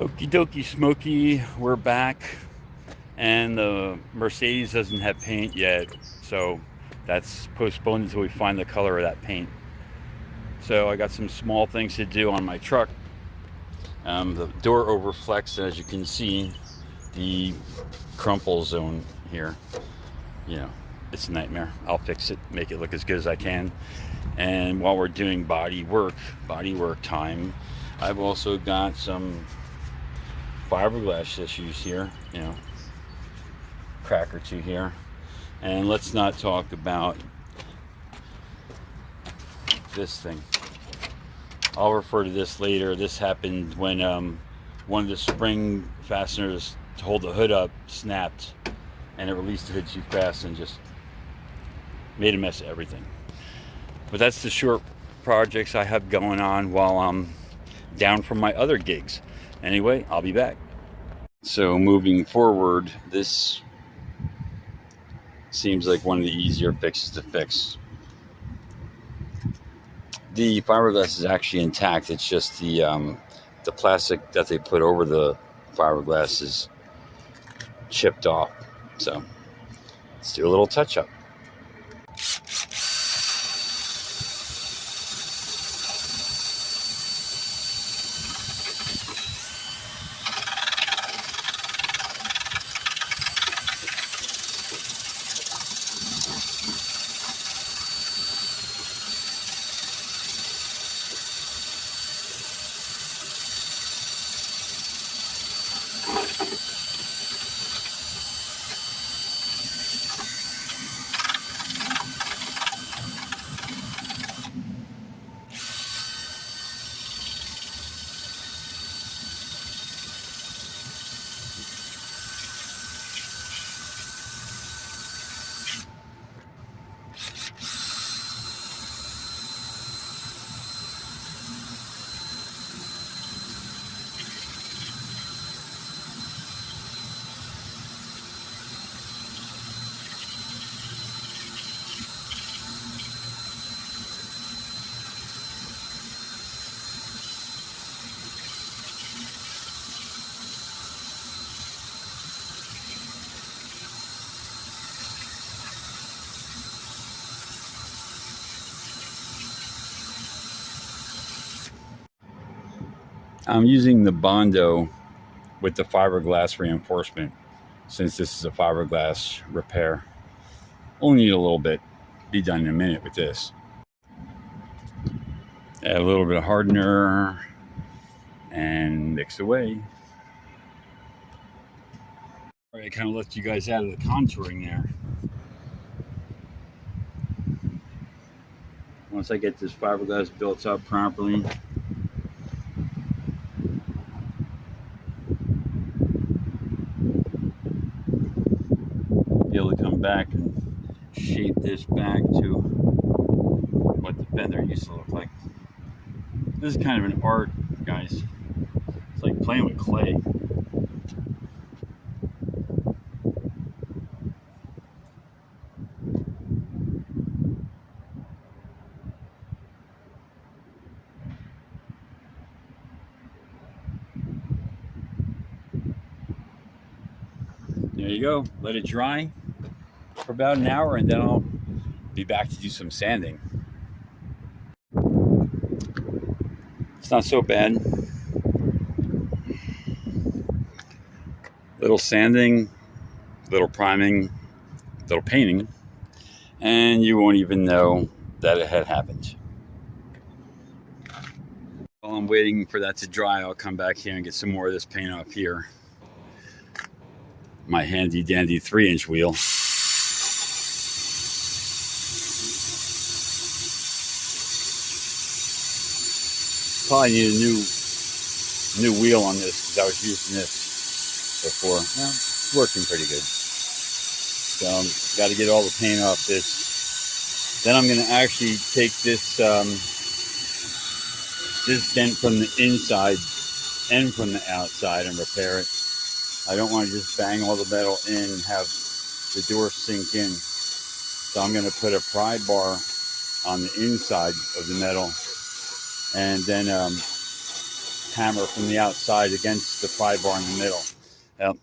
Okie dokie Smokey, we're back, and the Mercedes doesn't have paint yet, so that's postponed until we find the color of that paint. So I got some small things to do on my truck. The door overflex, as you can see, the crumple zone here. You know, it's a nightmare. I'll fix it, make it look as good as I can. And while we're doing body work time, I've also got some fiberglass issues here, crack or two here. And let's not talk about this thing. I'll refer to this later. This happened when one of the spring fasteners to hold the hood up snapped, and it released the hood too fast and just made a mess of everything. But that's the short projects I have going on while I'm down from my other gigs. Anyway, I'll be back. So moving forward, this seems like one of the easier fixes to fix. The fiberglass is actually intact. It's just the plastic that they put over the fiberglass is chipped off. So let's do a little touch up. I'm using the Bondo with the fiberglass reinforcement since this is a fiberglass repair. Only need a little bit. Be done in a minute with this. Add a little bit of hardener and mix away. All right, I kind of left you guys out of the contouring there. Once I get this fiberglass built up properly, be able to come back and shape this back to what the fender used to look like. This is kind of an art, guys. It's like playing with clay. There you go. Let it dry for about an hour, and then I'll be back to do some sanding. It's not so bad. Little sanding, little priming, little painting, and you won't even know that it had happened. While I'm waiting for that to dry, I'll come back here and get some more of this paint off here. My handy dandy 3-inch wheel. Probably need a new wheel on this because I was using this before. Well, it's working pretty good. So got to get all the paint off this. Then I'm going to actually take this this dent from the inside and from the outside and repair it. I don't want to just bang all the metal in and have the door sink in. So I'm going to put a pry bar on the inside of the metal and then hammer from the outside against the pry bar in the middle. Now,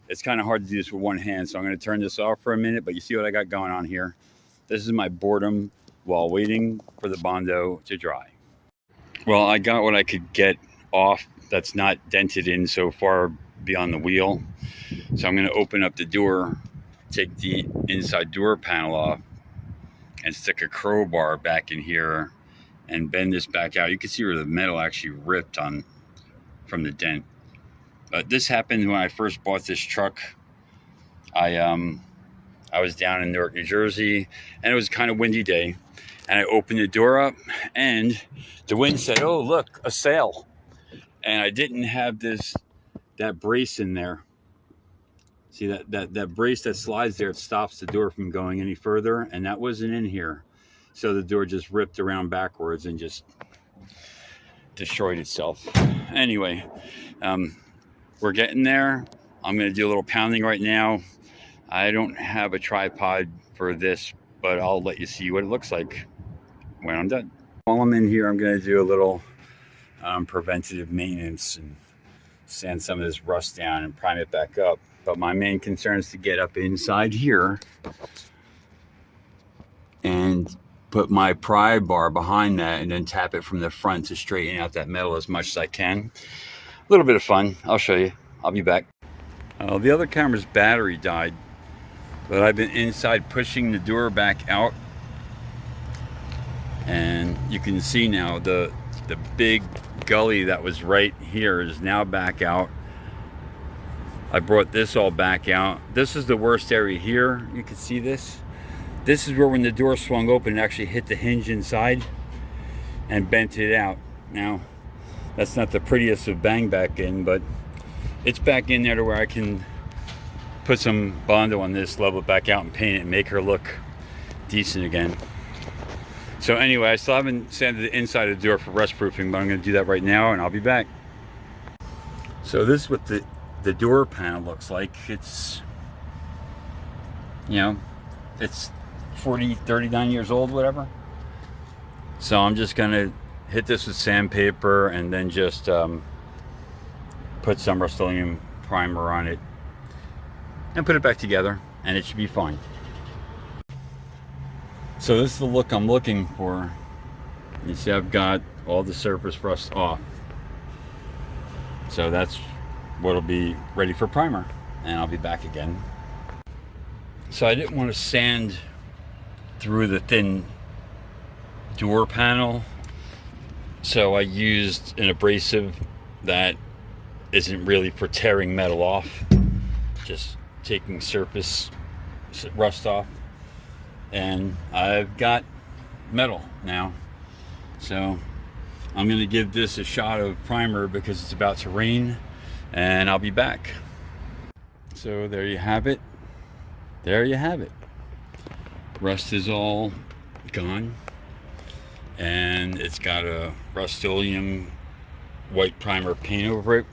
it's kind of hard to do this with one hand, so I'm going to turn this off for a minute, but you see what I got going on here. This is my boredom while waiting for the Bondo to dry. Well, I got what I could get off that's not dented in so far beyond the wheel. So I'm going to open up the door, take the inside door panel off, and stick a crowbar back in here and bend this back out. You can see where the metal actually ripped from the dent. But this happened when I first bought this truck. I was down in Newark, New Jersey, and it was kind of windy day. And I opened the door up, and the wind said, "Oh, look, a sail." And I didn't have that brace in there. See that brace that slides there, it stops the door from going any further, and that wasn't in here. So the door just ripped around backwards and just destroyed itself. Anyway, we're getting there. I'm going to do a little pounding right now. I don't have a tripod for this, but I'll let you see what it looks like when I'm done. While I'm in here, I'm going to do a little preventative maintenance and sand some of this rust down and prime it back up. But my main concern is to get up inside here and put my pry bar behind that and then tap it from the front to straighten out that metal as much as I can. A little bit of fun. I'll show you. I'll be back. The other camera's battery died, but I've been inside pushing the door back out, and you can see now the big gully that was right here is now back out. I brought this all back out. This is the worst area here. You can see this. This is where when the door swung open, it actually hit the hinge inside and bent it out. Now, that's not the prettiest of bang back in, but it's back in there to where I can put some Bondo on this, level it back out and paint it and make her look decent again. So anyway, I still haven't sanded the inside of the door for rust proofing, but I'm going to do that right now and I'll be back. So this is what the door panel looks like. It's, it's 39 years old, whatever. So I'm just going to hit this with sandpaper and then just put some Rust-Oleum primer on it and put it back together, and it should be fine. So this is the look I'm looking for. You see I've got all the surface rust off. So that's what'll be ready for primer, and I'll be back again. So I didn't want to sand through the thin door panel, so I used an abrasive that isn't really for tearing metal off, just taking surface rust off. And I've got metal now, so I'm going to give this a shot of primer because it's about to rain, and I'll be back. So there you have it. There you have it. Rust is all gone, and it's got a Rust-Oleum white primer paint over it,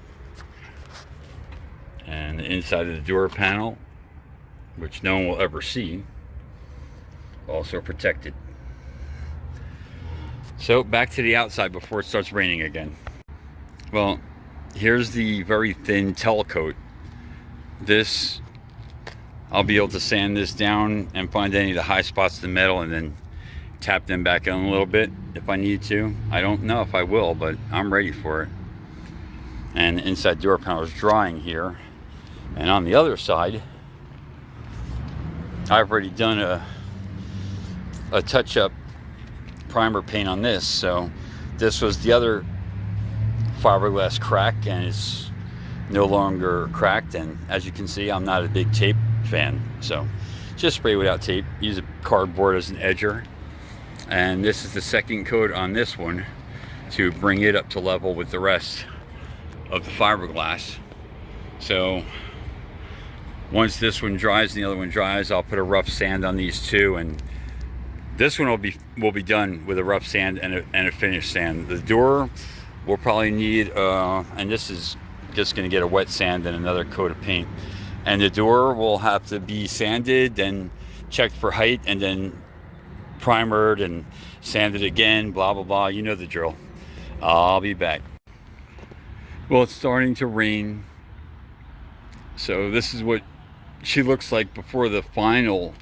and the inside of the door panel, which no one will ever see, also protected. So back to the outside before it starts raining again. Well, here's the very thin Telecoat. This, I'll be able to sand this down and find any of the high spots of the metal and then tap them back in a little bit if I need to. I don't know if I will, but I'm ready for it. And the inside door panel is drying here. And on the other side, I've already done a touch-up primer paint on this. So this was the other fiberglass crack, and it's no longer cracked. And as you can see, I'm not a big tape fan, so just spray without tape. Use a cardboard as an edger. And this is the second coat on this one to bring it up to level with the rest of the fiberglass. So once this one dries and the other one dries, I'll put a rough sand on these two, and this one will be done with a rough sand and a finished sand. The door will probably need and this is just going to get a wet sand and another coat of paint, and the door will have to be sanded and checked for height and then primered and sanded again, blah blah blah. You know the drill. I'll be back. Well, it's starting to rain. So this is what she looks like before the final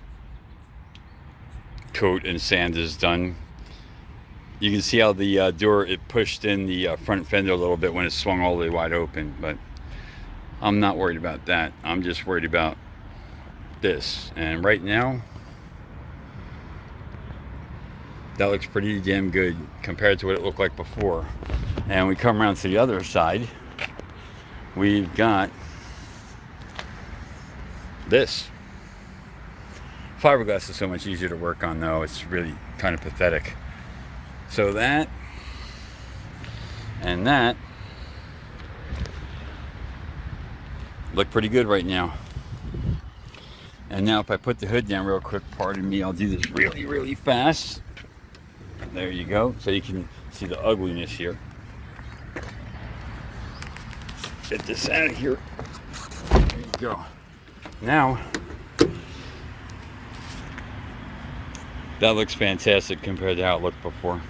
coat and sand is done. You can see how the door, it pushed in the front fender a little bit when it swung all the way wide open, but I'm not worried about that. I'm just worried about this. And right now, that looks pretty damn good compared to what it looked like before. And we come around to the other side, we've got this. Fiberglass is so much easier to work on though, it's really kind of pathetic. So that and that look pretty good right now. And now if I put the hood down real quick, pardon me, I'll do this really, really fast. There you go, so you can see the ugliness here. Get this out of here. There you go. Now, that looks fantastic compared to how it looked before.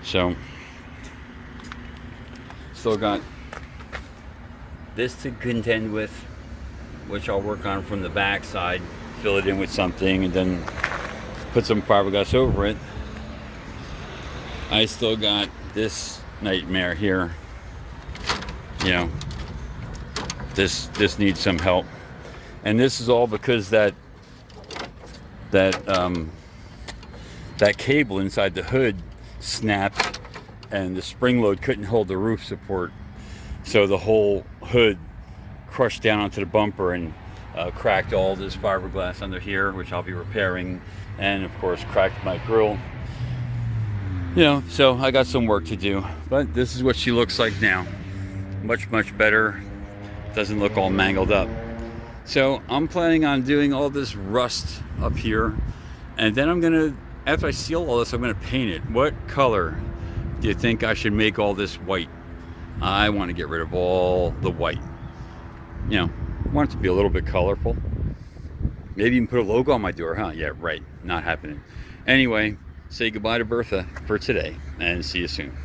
So, still got this to contend with, which I'll work on from the back side, fill it in with something, and then put some fiberglass over it. I still got this nightmare here. You know, this needs some help, and this is all because that cable inside the hood snapped, and the spring load couldn't hold the roof support, so the whole hood crushed down onto the bumper and cracked all this fiberglass under here, which I'll be repairing, and of course cracked my grill. You know, so I got some work to do, but this is what she looks like now. Much better. Doesn't look all mangled up. So I'm planning on doing all this rust up here, and then I'm gonna, after I seal all this, I'm gonna paint it. What color do you think I should make all this white? I want to get rid of all the white. You know, I want it to be a little bit colorful. Maybe even put a logo on my door, huh? Yeah, right. Not happening. Anyway, say goodbye to Bertha for today, and see you soon.